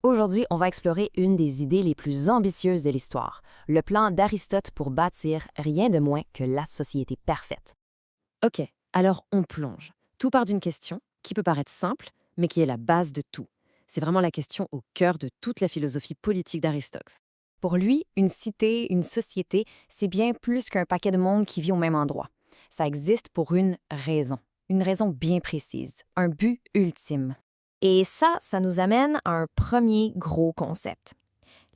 Aujourd'hui, on va explorer une des idées les plus ambitieuses de l'histoire, le plan d'Aristote pour bâtir rien de moins que la société parfaite. OK, alors on plonge. Tout part d'une question qui peut paraître simple, mais qui est la base de tout. C'est vraiment la question au cœur de toute la philosophie politique d'Aristote. Pour lui, une cité, une société, c'est bien plus qu'un paquet de monde qui vit au même endroit. Ça existe pour une raison bien précise, un but ultime. Et ça nous amène à un premier gros concept.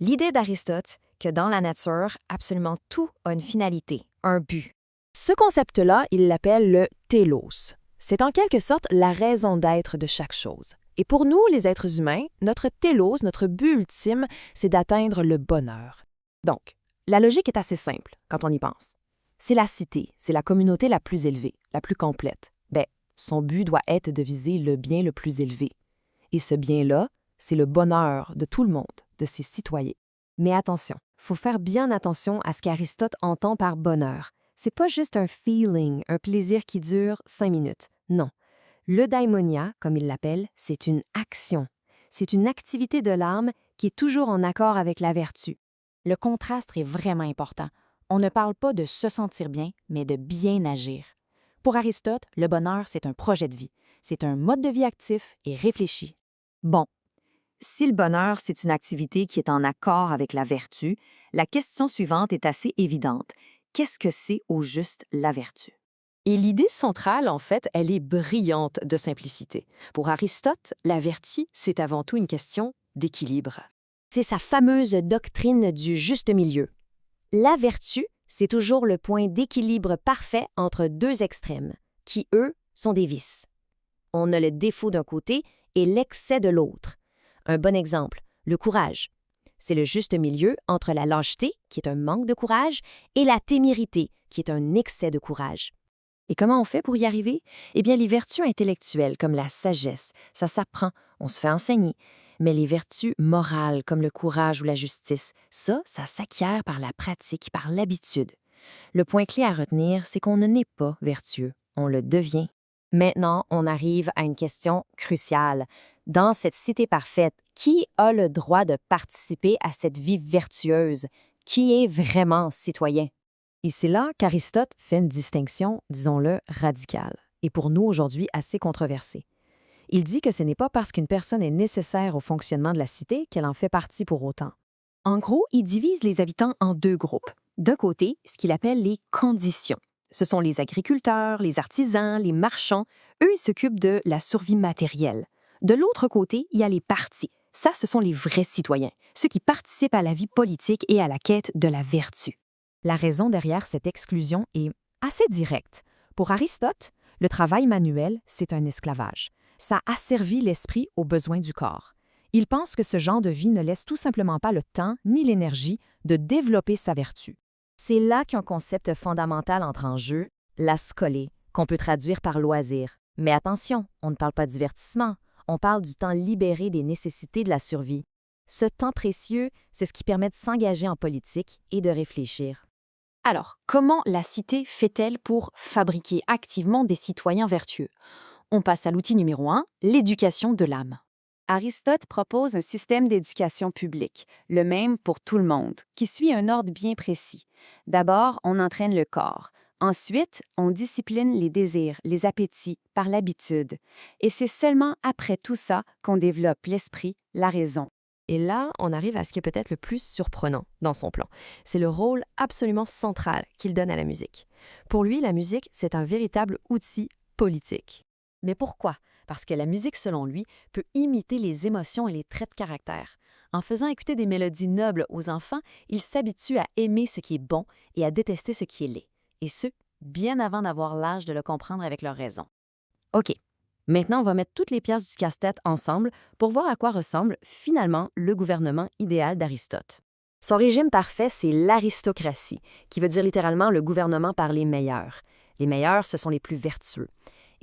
L'idée d'Aristote que dans la nature, absolument tout a une finalité, un but. Ce concept-là, il l'appelle le télos. C'est en quelque sorte la raison d'être de chaque chose. Et pour nous, les êtres humains, notre télos, notre but ultime, c'est d'atteindre le bonheur. Donc, la logique est assez simple quand on y pense. C'est la cité, c'est la communauté la plus élevée, la plus complète. Ben, son but doit être de viser le bien le plus élevé. Et ce bien-là, c'est le bonheur de tout le monde, de ses citoyens. Mais attention, faut faire bien attention à ce qu'Aristote entend par bonheur. C'est pas juste un feeling, un plaisir qui dure 5 minutes. Non. Le daimonia, comme il l'appelle, c'est une action. C'est une activité de l'âme qui est toujours en accord avec la vertu. Le contraste est vraiment important. On ne parle pas de se sentir bien, mais de bien agir. Pour Aristote, le bonheur, c'est un projet de vie. C'est un mode de vie actif et réfléchi. Bon, si le bonheur, c'est une activité qui est en accord avec la vertu, la question suivante est assez évidente. Qu'est-ce que c'est au juste la vertu? Et l'idée centrale, en fait, elle est brillante de simplicité. Pour Aristote, la vertu, c'est avant tout une question d'équilibre. C'est sa fameuse doctrine du juste milieu. La vertu, c'est toujours le point d'équilibre parfait entre deux extrêmes, qui, eux, sont des vices. On a le défaut d'un côté et l'excès de l'autre. Un bon exemple, le courage. C'est le juste milieu entre la lâcheté, qui est un manque de courage, et la témérité, qui est un excès de courage. Et comment on fait pour y arriver? Eh bien, les vertus intellectuelles, comme la sagesse, ça s'apprend, on se fait enseigner. Mais les vertus morales, comme le courage ou la justice, ça s'acquiert par la pratique, par l'habitude. Le point clé à retenir, c'est qu'on ne naît pas vertueux, on le devient. Maintenant, on arrive à une question cruciale. Dans cette cité parfaite, qui a le droit de participer à cette vie vertueuse? Qui est vraiment citoyen? Et c'est là qu'Aristote fait une distinction, disons-le, radicale, et pour nous aujourd'hui assez controversée. Il dit que ce n'est pas parce qu'une personne est nécessaire au fonctionnement de la cité qu'elle en fait partie pour autant. En gros, il divise les habitants en deux groupes. D'un côté, ce qu'il appelle les conditions. Ce sont les agriculteurs, les artisans, les marchands. Eux, ils s'occupent de la survie matérielle. De l'autre côté, il y a les partis. Ça, ce sont les vrais citoyens, ceux qui participent à la vie politique et à la quête de la vertu. La raison derrière cette exclusion est assez directe. Pour Aristote, le travail manuel, c'est un esclavage. Ça asservit l'esprit aux besoins du corps. Il pense que ce genre de vie ne laisse tout simplement pas le temps ni l'énergie de développer sa vertu. C'est là qu'un concept fondamental entre en jeu, la scolée, qu'on peut traduire par loisir. Mais attention, on ne parle pas de divertissement, on parle du temps libéré des nécessités de la survie. Ce temps précieux, c'est ce qui permet de s'engager en politique et de réfléchir. Alors, comment la cité fait-elle pour fabriquer activement des citoyens vertueux? On passe à l'outil numéro 1, l'éducation de l'âme. Aristote propose un système d'éducation publique, le même pour tout le monde, qui suit un ordre bien précis. D'abord, on entraîne le corps. Ensuite, on discipline les désirs, les appétits, par l'habitude. Et c'est seulement après tout ça qu'on développe l'esprit, la raison. Et là, on arrive à ce qui est peut-être le plus surprenant dans son plan. C'est le rôle absolument central qu'il donne à la musique. Pour lui, la musique, c'est un véritable outil politique. Mais pourquoi? Parce que la musique, selon lui, peut imiter les émotions et les traits de caractère. En faisant écouter des mélodies nobles aux enfants, ils s'habituent à aimer ce qui est bon et à détester ce qui est laid. Et ce, bien avant d'avoir l'âge de le comprendre avec leur raison. OK. Maintenant, on va mettre toutes les pièces du casse-tête ensemble pour voir à quoi ressemble finalement le gouvernement idéal d'Aristote. Son régime parfait, c'est l'aristocratie, qui veut dire littéralement le gouvernement par les meilleurs. Les meilleurs, ce sont les plus vertueux.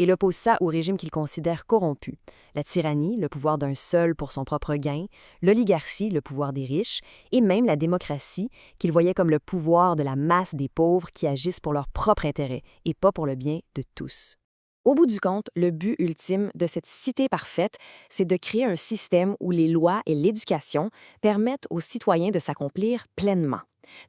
Il oppose ça au régime qu'il considère corrompu. La tyrannie, le pouvoir d'un seul pour son propre gain, l'oligarchie, le pouvoir des riches, et même la démocratie, qu'il voyait comme le pouvoir de la masse des pauvres qui agissent pour leur propre intérêt et pas pour le bien de tous. Au bout du compte, le but ultime de cette cité parfaite, c'est de créer un système où les lois et l'éducation permettent aux citoyens de s'accomplir pleinement,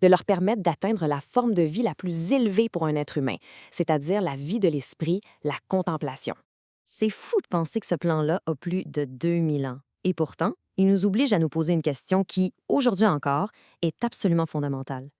de leur permettre d'atteindre la forme de vie la plus élevée pour un être humain, c'est-à-dire la vie de l'esprit, la contemplation. C'est fou de penser que ce plan-là a plus de 2000 ans. Et pourtant, il nous oblige à nous poser une question qui, aujourd'hui encore, est absolument fondamentale.